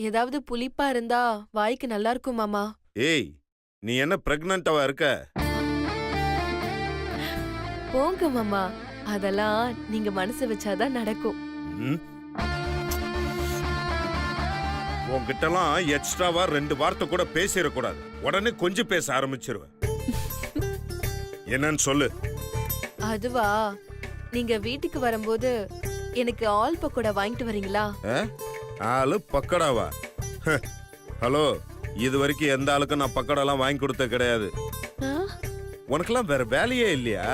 ஏதாவது புளிப்பா இருந்தா வாய்க்கு நல்லா இருக்கும் மாமா. ஏய், நீ என்ன பிரெக்னன்ட்டாவா இருக்க? போங்க மாமா, அதெல்லாம் நீங்க மனசு வச்சாதான் நடக்கும். ம்? உன்கிட்டலாம் எக்ஸ்ட்ராவா 2 வார்த்தை கூட பேசிடக்கூடாது. உடனே கொஞ்சம் பேச ஆரம்பிச்சிருவேன். என்னன்னு சொல்லு. அதுவா, நீங்க வீட்டுக்கு வரும்போது எனக்கு ஆல் பக்கோடா வாங்கிட்டு வரீங்களா? ஆளு பக்கடாவா? ஹலோ, இது வரைக்கும் எந்த ஆளுக்கும் நான் பக்கடாலாம் வாங்கி கொடுத்த கிடையாது. உனக்கெல்லாம் வேற வேலையே இல்லையா?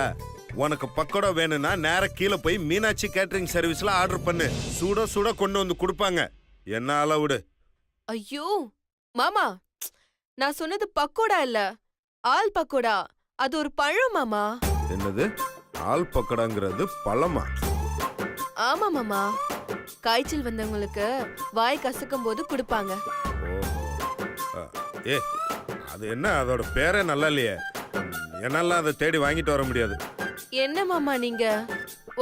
உனக்கு பக்கோடா வேணும்னா நேர கீழே போய் மீனாட்சி கேட்டரிங் சர்வீஸ்ல ஆர்டர் பண்ணு. சுட சுட கொண்டு வந்து கொடுப்பாங்க. என்ன அளவுடு? ஐயோ மாமா, நான் சொன்னது பக்கோடா இல்ல, ஆல் பக்கோடா. அது ஒரு பழம் மாமா. என்னது ஆல் பக்கோடாங்கிறது பழமா? ஆமா மாமா, காய்ச்சல் வந்தவங்களுக்கு வாய் கசக்கும் போது கொடுப்பாங்க. ஏ, அது என்ன, அதோட பேரே நல்லா இல்லையே. என்னால அதை தேடி வாங்கிட்டு வர முடியாது. என்ன மாமா நீங்க,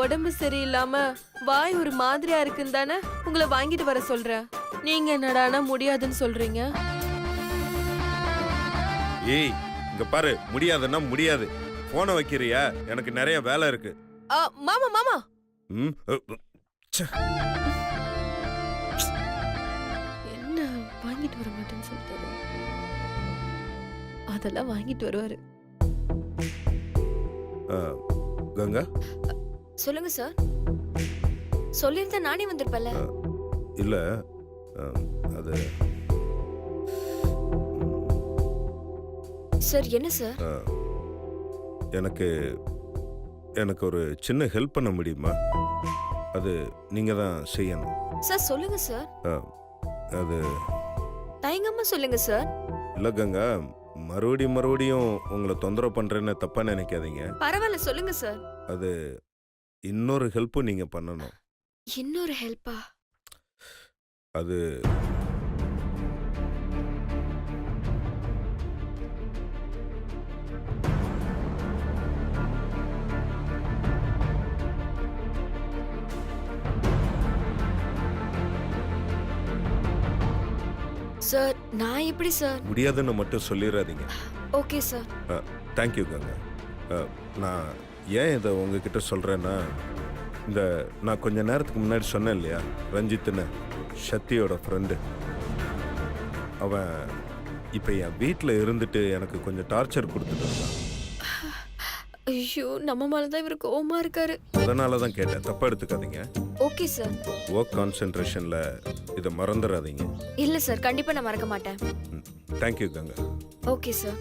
உடம்பு சரியில்லாம வாய் ஒரு மாதிரியா இருக்குன்னு தானே உங்களை வாங்கிட்டு வர சொல்றேன். நீங்க என்னடானா முடியாதுன்னு சொல்றீங்க. ஏய், இங்க பாரு, முடியாதுன்னா முடியாது. போனை வைக்கிறியா? எனக்கு நிறைய வேலை இருக்கு. மாமா மாமா. என்ன வாங்கிட்டு வர மாட்டேன்னு சொல்லிட்டாரு. அதெல்லாம் வாங்கிட்டு வருவாரு. கங்கா, சொல்லுங்க சார். சொல்லிருந்தா நானே வந்திருப்பல. இல்ல, அது சார். என்ன சார்? எனக்கு ஒரு சின்ன ஹெல்ப் பண்ண முடியுமா? அது நீங்க தான் செய்யணும். சார் சொல்லுங்க சார். அது தயங்காம சொல்லுங்க சார். இல்ல கங்கா, மறுபடியும் உங்களை தொந்தரவு பண்றேன்னு தப்பா நினைக்காதீங்க. பரவாயில்ல, சொல்லுங்க சார். அது இன்னொரு ஹெல்ப்பும் நீங்க பண்ணணும். இன்னொரு ஹெல்ப்பா? அது சார், நான் எப்படி சார்? முடியாதுன்னு மட்டும் சொல்லிடாதீங்க. Okay sir. தேங்க்யூ கங்கா. நான் ஏன் இதை உங்ககிட்ட சொல்கிறேன்னா, நான் கொஞ்ச நேரத்துக்கு முன்னாடி சொன்னேன் இல்லையா, ரஞ்சித்னு, சக்தியோட ஃப்ரெண்டு. அவன் இப்போ என் வீட்டில் இருந்துட்டு எனக்கு கொஞ்சம் டார்ச்சர் கொடுத்துட்டு இருந்தான். ஐயோ, நம்ம மேலதான் இவர் கோவமா இருக்காரு. அதனால தான் கேட்டேன், தப்பா எடுத்துக்காதீங்க. Okay sir. ஒர்க் கான்சென்ட்ரேஷனில் இதை மறந்துடாதீங்க. இல்ல சார், கண்டிப்பா நான் மறக்க மாட்டேன். Thank you Ganga. Okay sir.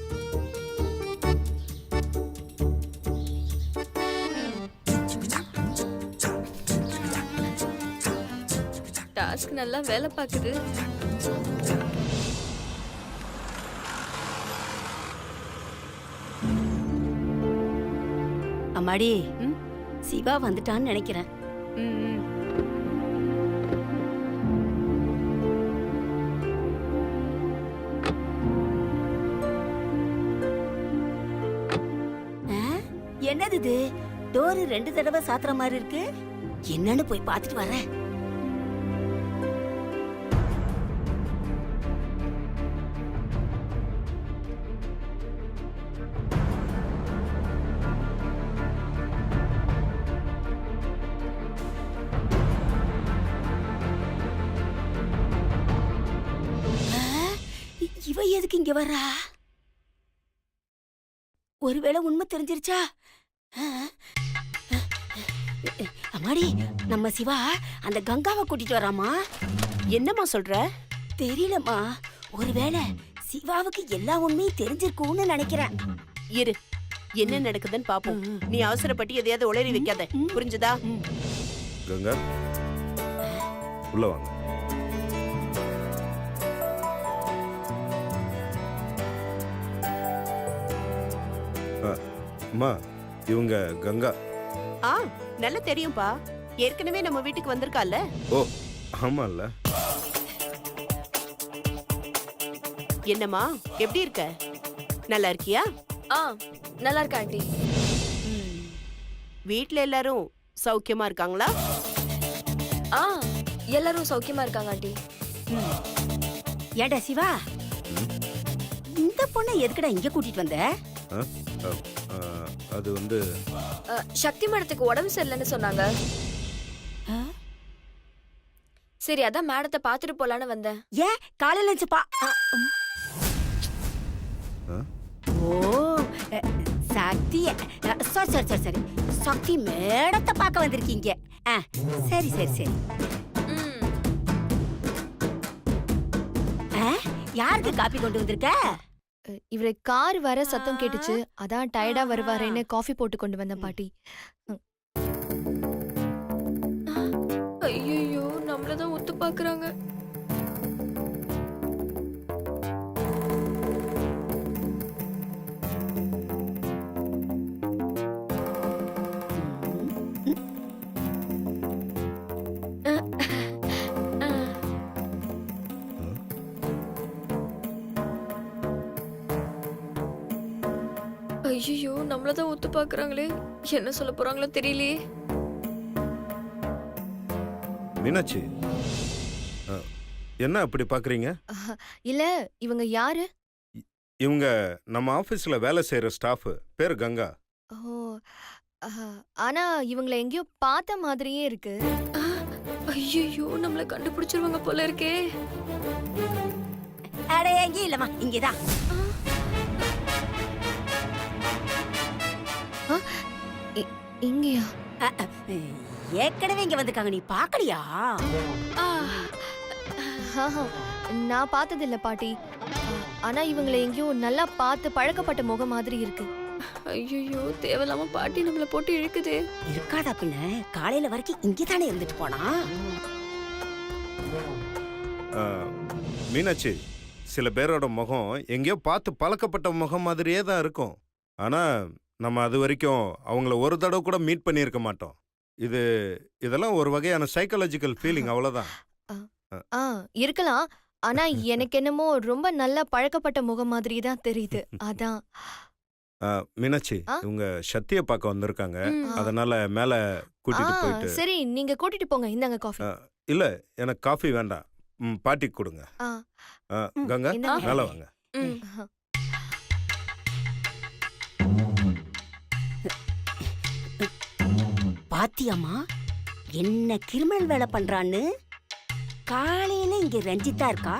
Task நல்லா வேலை பார்க்குது. அம்மாடி, சிவா வந்துட்டான்னு நினைக்கிறேன். என்னது இது? டோரு 2 தடவை சாத்துற மாதிரி இருக்கு. என்னன்னு போய் பார்த்துட்டு வரேன். இவ எதுக்கு இங்க வர்றா? ஒருவேளை உண்மை தெரிஞ்சிருச்சா? அம்மாடி, நம்ம சிவா அந்த கங்காவை கூட்டிட்டு வராமா? என்னம்மா சொல்ற? தெரியலம்மா, ஒருவேளை சிவாவுக்கு எல்லா உண்மையும் தெரிஞ்சிருக்கும்னு நினைக்கிறேன். இரு, என்ன நடக்குதுன்னு பாப்போம். நீ அவசரப்பட்டு எதையாவது உளறி வைக்காத, புரிஞ்சுதா? கங்கா, உள்ள வாங்க. அம்மா, இவங்க கங்கா. நல்லா தெரியும்பா. ஏற்கனவே நம்ம வீட்டுக்கு வந்திருக்கால. ஓ, ஆமால்ல. என்னம்மா, எப்படி இருக்க? நல்லா இருக்கியா? நல்லா இருக்கா ஆண்டி? வீட்ல எல்லாரும் சௌக்கியமா இருக்காங்களா? எல்லாரும் சௌக்கியமா இருக்காங்க ஆண்டி. ஏடா சிவா, இந்த பொண்ணை எதுக்குடா இங்க கூட்டிட்டு வந்த? ஆ? அது வந்து சக்தி மேடத்துக்கு உடம்பு சரியில்லைன்னு சொன்னாங்க. ஆ? சரி, அதான் மேடத்தை பாத்துட்டு போலான்னு வந்தேன். ஏன் காலையில லஞ்ச் ஆ? ஓ, சக்தி, சரி சரி சரி சரி, சக்தி மேடத்தை பார்க்க வந்திருக்கீங்க. சரி சரி சரி. ம், யாருக்கு காப்பி கொண்டு வந்திருக்க? இவரு கார் வர சத்தம் கேட்டுச்சு, அதான் டயர்டா வருவாரேன்னு காஃபி போட்டு கொண்டு வந்தேன் பாட்டி. ஐயையோ, நம்மளதான் ஒத்து பாக்குறாங்க. ஐயோ, நம்மளதான் ஒத்து பாக்குறாங்களே. என்ன சொல்ல போறாங்களோ தெரியலையே. மீனாட்சி, என்ன அப்படி பாக்குறீங்க? இல்ல, இவங்க யாரு? இவங்க நம்ம ஆபீஸ்ல வேலை செய்யற ஸ்டாஃப், பேர் கங்கா. ஓ, ஆனா இவங்கள எங்கேயோ பார்த்த மாதிரியே இருக்கு. ஐயோ, நம்மள கண்டுபிடிச்சிருவாங்க போல இருக்கே. அட எங்கேயும் இல்லம்மா, இங்கேதான். இங்கயா? ஏற்கனவே இங்க வந்திருக்காங்க, நீ பாக்கலையா? நான் பார்த்தது இல்ல பாட்டி. ஆனா இவங்கள எங்கேயோ நல்லா பார்த்து பழக்கப்பட்ட முகம் மாதிரி இருக்கு. ஐயோ, தேவையில்லாம பாட்டி நம்மள போட்டு இழுக்குது. இருக்காதா பின்ன, காலையில வரைக்கும் இங்கதானே இருந்துட்டு போனா. மீனாட்சி, சில பேரோட முகம் எங்கேயோ பார்த்து பழக்கப்பட்ட முகம் மாதிரியே தான் இருக்கும். ஆனா நம்ம அது வரைக்கும் அவங்கள ஒரு தடவை கூட மீட் பண்ணியிருக்க மாட்டோம். இதெல்லாம் ஒரு வகையான சைக்காலஜிக்கல் ஃபீலிங், அவ்வளவுதான். இருக்கலாம். ஆனா எனக்கு என்னமோ ரொம்ப நல்லா பழக்கப்பட்ட முகம் மாதிரி தான் தெரியுது, அதான். மீனாட்சி, இவங்க சத்திய பார்க்க வந்திருக்காங்க. அதனால மேல கூட்டிட்டு போயிட்டு. சரி, நீங்க கூட்டிட்டு போங்க. இந்தாங்க காஃபி. இல்ல, எனக்கு காஃபி வேண்டாம், பாட்டிக்கு கொடுங்க. கங்கா, மேல வாங்க. பாத்தியம்மா என்ன கிரிமினல் வேலை பண்றான்னு? காலையில இங்க ரஞ்சிதா இருக்கா,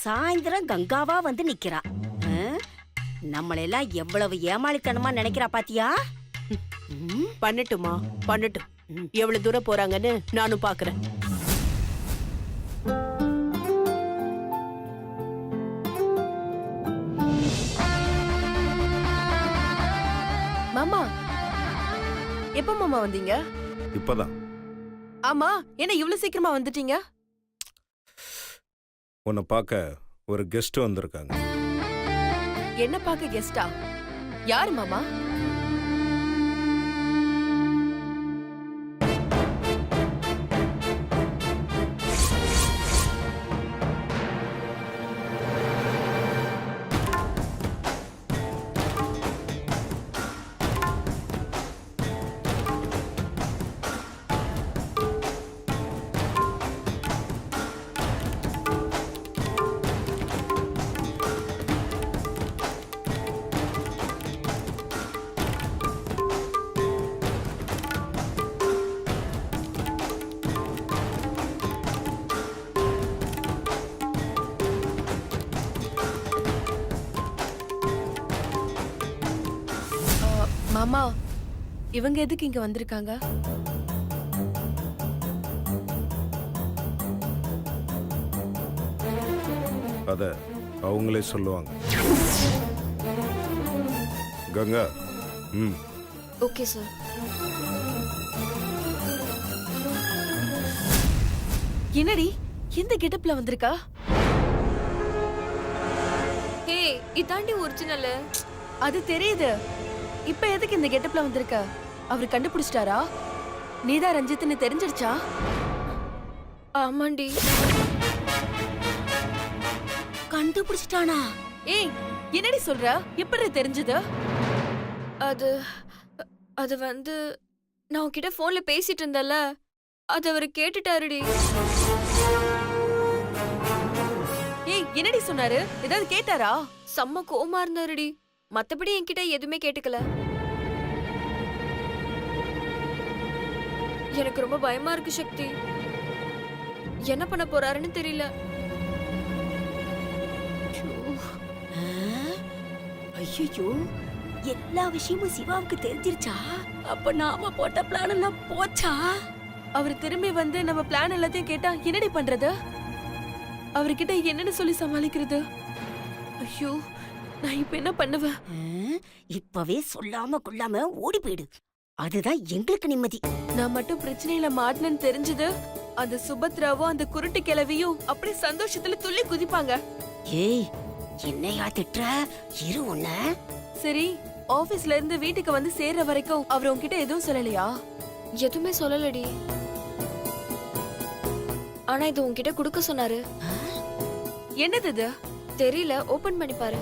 சாயந்தரம் கங்காவா வந்து நிக்கிறா. நம்மளெல்லாம் எவ்வளவு ஏமாளித்தனமா நினைக்கிறா பாத்தியா? பண்ணட்டுமா, பண்ணட்டும். எவ்வளவு தூரம் போறாங்கன்னு நானும் பாக்குறேன். மாமா, எப்ப மாமா வந்தீங்க? இப்பதான். ஆமா, என்ன இவ்வளவு சீக்கிரமா வந்துட்டீங்க? உன்னை பார்க்க ஒரு கெஸ்ட் வந்திருக்காங்க. என்ன பார்க்க கெஸ்டா? யாரு மாமா? மாமா, இவங்க எதுக்கு இங்க வந்திருக்காங்க? அத அவங்களே சொல்லுவாங்க. Ganga, okay sir. என்னடி இந்த கெட்டப்ல வந்திருக்கா? ஹே, இதாண்டி ஒரிஜினல். அது தெரியுது. இப்ப எதுக்கு இந்த கெட்டப்ல வந்திருக்க? அவர் கண்டுபிடிச்சிட்டாரா? நீதான் ரஞ்சித்னு தெரிஞ்சிருச்சா? ஆமாண்டி. கண்டுபிடிச்சிட்டானா? ஏய், என்னடி சொல்ற? எப்படி தெரிஞ்சது? அது வந்து நான் உன்கிட்ட போன்ல பேசிட்டு இருந்தேன்ல, அது அவர் கேட்டுட்டாருடி. ஏய், என்னடி சொன்னாரு? ஏதாவது கேட்டாரா? செம்ம கோவமா இருந்தாருடி. மத்தபடி என்கிட்ட எதுவுமே கேட்டுக்கல. எனக்கு ரொம்ப பயமா இருக்கு சக்தி. என்ன பண்ண போறாருன்னு தெரியல. ஐயோ, எல்லா விஷயமும் சிவாவுக்கு தெரிஞ்சிருச்சா? அப்ப நாம போட்ட பிளான் எல்லாம் போச்சா? அவர் திரும்பி வந்து நம்ம பிளான் எல்லாத்தையும் கேட்டா என்னடி பண்றது? அவர்கிட்ட என்னன்னு சொல்லி சமாளிக்கிறது? ஐயோ, நான் இப்ப என்ன பண்ணுவேன்? இப்பவே சொல்லாம கொள்ளாம ஓடி போயிடு. அதுதான் எங்களுக்கு நிம்மதி. நான் மட்டும் பிரச்சனையில மாட்டினேன்னு தெரிஞ்சது, அந்த சுபத்ராவும் அந்த குருட்டு கிழவியும் அப்படி சந்தோஷத்துல துள்ளி குதிப்பாங்க. ஏய், என்னையா திட்டுற? இரு உன்ன. சரி, ஆபீஸ்ல இருந்து வீட்டுக்கு வந்து சேர்ற வரைக்கும் அவர் உன்கிட்ட எதுவும் சொல்லலையா? எதுவுமே சொல்லலடி. ஆனா இது உன்கிட்ட குடுக்க சொன்னாரு. என்னது இது? தெரியல, ஓபன் பண்ணி பாரு.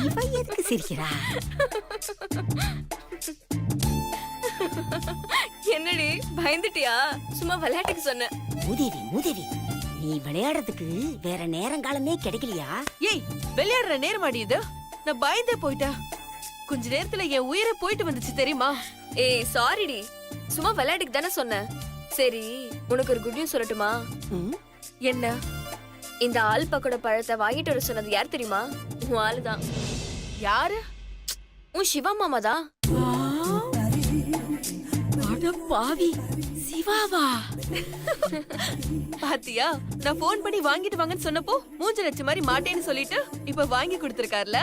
இவ எதுக்கு சிரிக்கிறா? என்னடி பயந்துட்டியா? சும்மா விளையாட்டுக்கு சொன்னேன். மூதேவி, நீ விளையாடுறதுக்கு வேற நேரங்காலமே கிடைக்கலையா? ஏய், விளையாடுற நேரமாடி இது? நான் பயந்தே போயிட்டேன். கொஞ்ச நேரத்துல என் உயிரை போயிட்டு வந்துச்சு தெரியுமா? ஏய் சாரிடி, சும்மா விளையாட்டுக்கு தானே சொன்னேன். சரி, உனக்கு ஒரு குட் நியூஸ் சொல்லட்டுமா? என்ன? இந்த ஆள் பக்கோட பழத்தை வாங்கிட்டு வர சொன்னது யார் தெரியுமா? உன் ஆளுதான். யாரு? உன் சிவா மாமா தான். அட பாவி, சிவாவா? பாத்தியா, நான் போன் பண்ணி வாங்கிட்டு வாங்கன்னு சொன்னப்போ மூஞ்ச லட்ச மாதிரி மாட்டேன்னு சொல்லிட்டு இப்ப வாங்கி கொடுத்திருக்கார்ல.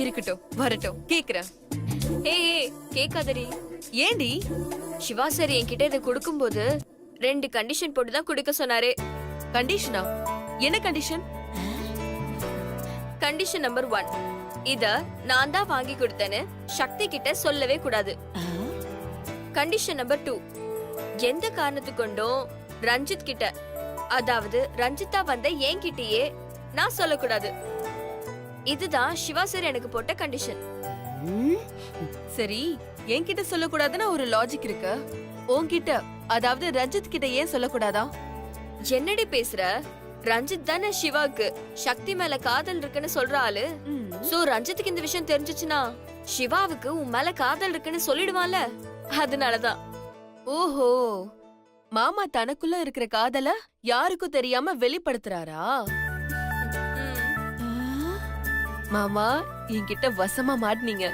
இருக்கட்டும், வரட்டும், கேக்குறேன். ஏய் கேக்காதடி. ஏண்டி? சிவா சார் என்கிட்ட இதை கொடுக்கும்போது 2 கண்டிஷன் போட்டு தான் கொடுக்க சொன்னாரு. கண்டிஷனா? என்ன கண்டிஷன்? கண்டிஷன் நம்பர் 1, இத நான் தான் வாங்கி கொடுத்தேன்னு சக்தி கிட்ட சொல்லவே கூடாது. கண்டிஷன் நம்பர் 2, எந்த காரணத்து கொண்டும் ரஞ்சித் கிட்ட, அதாவது ரஞ்சிதா வந்த என்கிட்டயே நான் சொல்லக்கூடாது. இதுதான் சிவா சார் எனக்கு போட்ட கண்டிஷன். சரி, என்கிட்ட சொல்லக்கூடாதுன்னா ஒரு லாஜிக் இருக்கு. உன்கிட்ட, அதாவது ரஞ்சித் கிட்ட ஏன் சொல்லக்கூடாதா? என்னடி பேசுற? ரஞ்சித் தானே சிவாக்கு சக்தி மேல காதல் இருக்குன்னு சொல்ற ஆளு. சோ ரஞ்சித்துக்கு இந்த விஷயம் தெரிஞ்சிச்சுன்னா சிவாவுக்கு உன் மேல காதல் இருக்குன்னு சொல்லிடுவான்ல, அதனாலதான். ஓஹோ, மாமா தனக்குள்ள இருக்கிற காதல யாருக்கும் தெரியாம வெளிப்படுத்துறாரா? மாமா, என்கிட்ட வசமா மாட்டினீங்க.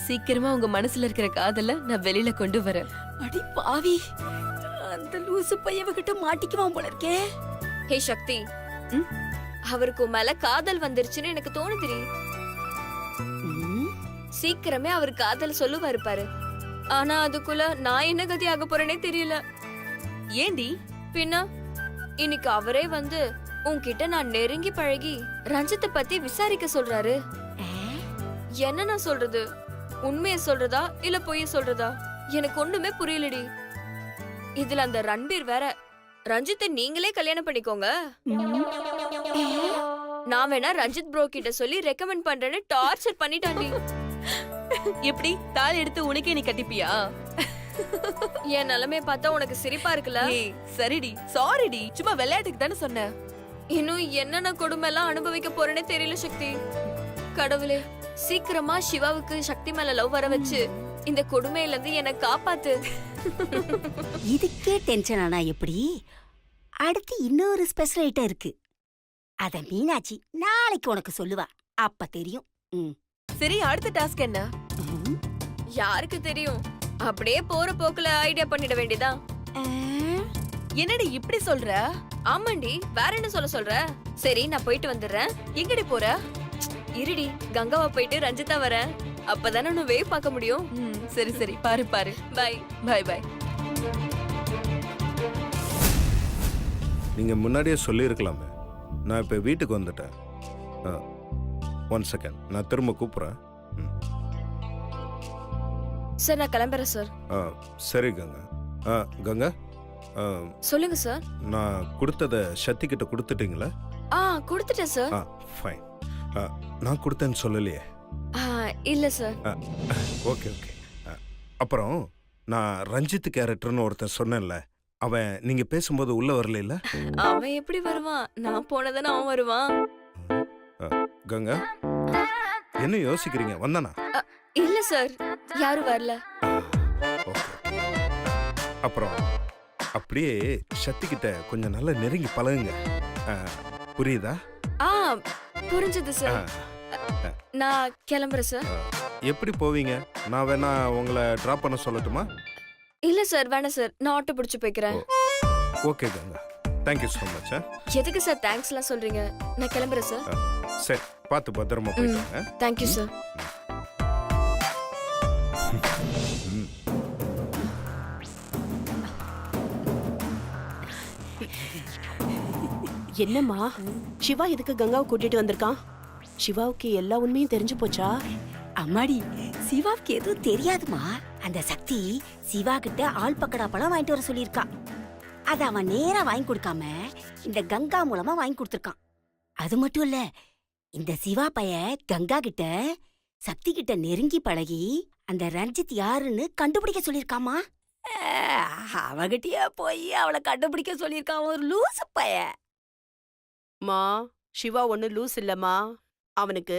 சீக்கிரமா உங்க மனசுல இருக்கிற காதல நான் வெளியில கொண்டு வரேன். அடி பாவி, அந்த லூசு பையவகிட்ட மாட்டிக்குவான் போல இருக்கே. ஹே சக்தி, அவருக்கு உன் மேல காதல் வந்துருச்சுன்னு எனக்கு தோணுதுரி. சீக்கிரமே அவர் காதல் சொல்லுவாரு பாரு. ஆனா அதுக்குள்ள நான் என்ன கதி ஆக போறேனே தெரியல. ஏண்டி? பின்ன இன்னைக்கு அவரே வந்து உன்கிட்ட நான் நெருங்கி பழகி ரஞ்சித்தை பத்தி விசாரிக்க சொல்றாரு. என்ன நான் சொல்றது? உண்மைய சொல்றதா இல்ல பொய்ய சொல்றதா? எனக்கு ஒண்ணுமே புரியலடி. இதுல அந்த ரன்பீர் வேற, ரஞ்சித்தை நீங்களே கல்யாணம் பண்ணிக்கோங்க, நான் வேணா ரஞ்சித் ப்ரோ கிட்ட சொல்லி ரெக்கமெண்ட் பண்றேன்னு டார்ச்சர் பண்ணிட்டாண்டி. எப்படி தாலி எடுத்து உனக்கே நீ கட்டிப்பியா? என் நிலைமைய பார்த்தா உனக்கு சிரிப்பா இருக்குல்ல? ஏய், சரிடி, சாரிடி, சும்மா விளையாட்டுக்கு தானே சொன்னேன். இன்னும் என்னென்ன கொடுமை எல்லாம் அனுபவிக்க போறேனே தெரியல சக்தி. கடவுளே, சீக்கிரமா சிவாவுக்கு சக்தி மேல லவ் வர வச்சு இந்த கொடுமையில இருந்து என்ன காப்பாத்து. இதுக்கே டென்ஷன் ஆனா எப்படி? அடுத்து இன்னொரு ஸ்பெஷல் ஐட்டம் இருக்கு. அத மீனாட்சி நாளைக்கு உனக்கு சொல்லுவா, அப்ப தெரியும். சரி, அடுத்த டாஸ்க் என்ன? யாருக்கு தெரியும்? அப்படியே போற போக்குல ஐடியா பண்ணிட வேண்டியதா. என்னடி இப்படி சொல்ற? ஆமாண்டி, வேற என்ன சொல்ற? சரி, நான் போயிட்டு வந்துடுறேன். எங்கடி போற? இருடி, கங்காவா போயிட்டு ரஞ்சிதா வரேன். அப்பதானே நான் வேவ் பார்க்க முடியும். சரி சரி, பாரு பாரு. Bye bye bye. நீங்க முன்னாடியே சொல்லியிருக்கலாமே. நான் இப்போ வீட்டுக்கு வந்துட்டேன். 1 செகண்ட், நான் திரும்ப கூப்பிட்றேன். சார், நான் கிளம்புறேன் சார். சரி கங்கா. கங்கா, சொல்லுங்க சார். நான் கொடுத்தத சக்தி கிட்ட கொடுத்துட்டீங்களா? கொடுத்துட்டேன் சார். ஃபைன். நான் கொடுத்தேன்னு சொல்லலையே. இல்ல சார். Okay okay. அப்புறம் நான் ரஞ்சித் கேரக்டர்னு ஒருத்தன் சொன்னேன்ல, அவன் நீங்க பேசும்போது உள்ள வரல இல்ல? அவன் எப்படி வருவான்? நான் போனதானே அவன் வருவான். கங்கா, என்ன யோசிக்கிறீங்க? வந்தானா? இல்ல சார், யாரும் வரல. ஓகே. அப்புறம் அப்படியே சக்தி கிட்ட கொஞ்சம் நல்லா நெருங்கி பழகுங்க. புரியுதா? புரிஞ்சது சார். நான் கிளம்புறேன் சார். எப்படி போவீங்க? நான் வேணா உங்களை டிராப் பண்ண சொல்லட்டுமா? இல்ல சார், வேணாம் சார். நான் ஆட்டோ பிடிச்சு போய்க்கிறேன். Okay Ganga, thank you so much. எதுக்கு சார் தேங்க்ஸ்லாம் சொல்றீங்க? நான் கிளம்புறேன் சார். சரி, பார்த்து பத்திரமா போயிட்டு. Thank you sir. என்னம்மா, சிவா எதுக்கு கங்காவை கூட்டிட்டு வந்திருக்கான்? சிவாவுக்கு எல்லா உண்மையும் தெரிஞ்சு போச்சா? அம்மாடி, சிவாவுக்கு எதுவும் தெரியாதுமா. அந்த சக்தி சிவா கிட்ட ஆள் பக்கடா பழம் வாங்கிட்டு வர சொல்லியிருக்கா. அத அவன் நேரா வாங்கி கொடுக்காம இந்த கங்கா மூலமா வாங்கி கொடுத்துருக்கான். அது மட்டும் இல்ல, இந்த சிவா பைய கங்கா கிட்ட சக்தி கிட்ட நெருங்கி பழகி அந்த ரஞ்சித் யாருன்னு கண்டுபிடிக்க சொல்லியிருக்காமா. அவகிட்டயே போய் அவளை கண்டுபிடிக்க சொல்லியிருக்கான் ஒரு லூசு பைய. மா, சிவா ஒண்ணு லூஸ் இல்லம்மா. அவனுக்கு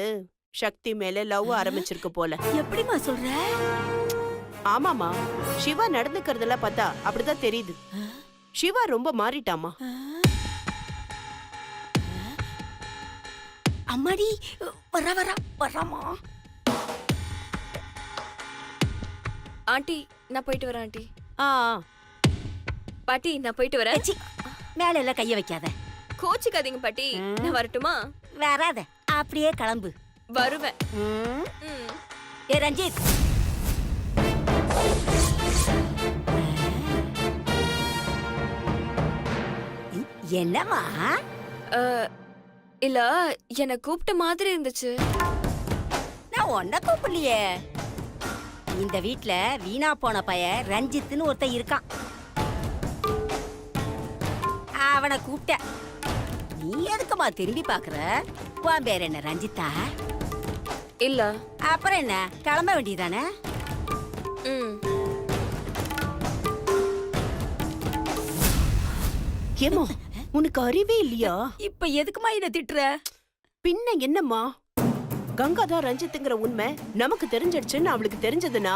சக்தி மேல லவ் ஆரம்பிச்சிருக்கு போல. எப்படிமா சொல்ற? ஆமாமா, சிவா நடந்துக்கிறதெல்லாம் பார்த்தா அப்படிதான் தெரியுது. சிவா ரொம்ப மாறிட்டாமா. அம்மாடி, வராமா. ஆண்டி, நான் போயிட்டு வரேன். ஆண்டி. ஆ, பாட்டி, நான் போயிட்டு வரேன். சி, மேல எல்லாம் கைய வைக்காத. கோச்சிக்காதீங்க பாட்டி. நான் வரட்டுமா? வராத, அப்படியே கிளம்பு. வருவேன். ஏ ரஞ்சித், என்னம்மா? இல்ல, என்ன கூப்பிட்ட மாதிரி இருந்துச்சு. நான் உன்ன கூப்பிடலையே. இந்த வீட்ல வீணா போன பைய ரஞ்சித்னு ஒருத்தன் இருக்கான். அவனை கூப்பிட்ட. நீ எதுக்குமா திரும்பி பாக்குற? உன் பேர் என்ன, ரஞ்சித்தா? இல்ல. அப்புறம் என்ன, கிளம்ப வேண்டியதானே? ஏமா, உனக்கு அறிவே இல்லையா? இப்ப எதுக்குமா இத திட்டுற? பின்ன என்னம்மா, கங்கா தான் ரஞ்சித்துங்கிற உண்மை நமக்கு தெரிஞ்சிடுச்சுன்னு அவளுக்கு தெரிஞ்சதுன்னா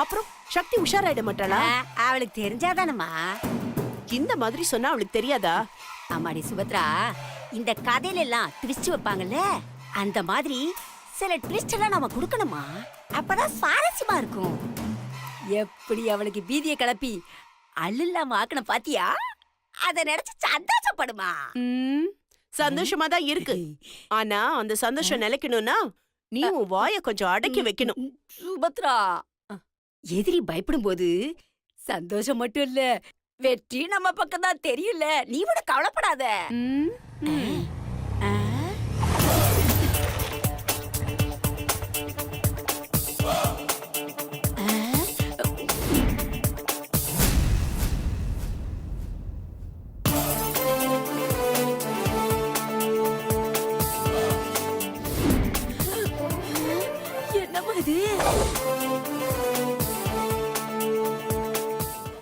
அப்புறம் சக்தி உஷாராயிட மாட்டாளா? அவளுக்கு தெரிஞ்சாதானம்மா. இந்த மாதிரி சொன்னா அவளுக்கு தெரியாதா? அம்மாடி சுபத்ரா, இந்த கதையில எல்லாம் ட்விஸ்ட் வைப்பாங்கல்ல, அந்த மாதிரி சில ட்விஸ்ட் எல்லாம் நாம கொடுக்கணுமா. அப்பதான் சுவாரஸ்யமா இருக்கும். எப்படி அவளுக்கு பீதியை கிளப்பி அள்ளில்லாம ஆக்கணும் பாத்தியா? அத நினைச்சு சந்தோஷப்படுமா. சந்தோஷமா தான் இருக்கு. ஆனா அந்த சந்தோஷம் நிலைக்கணும்னா நீ உன் வாய கொஞ்சம் அடக்கி வைக்கணும். சுபத்ரா, எதிரி பயப்படும் போது சந்தோஷம் மட்டும் இல்ல, வெற்றி நம்ம பக்கம் தான் தெரியும்ல. நீ கூட கவலைப்படாத.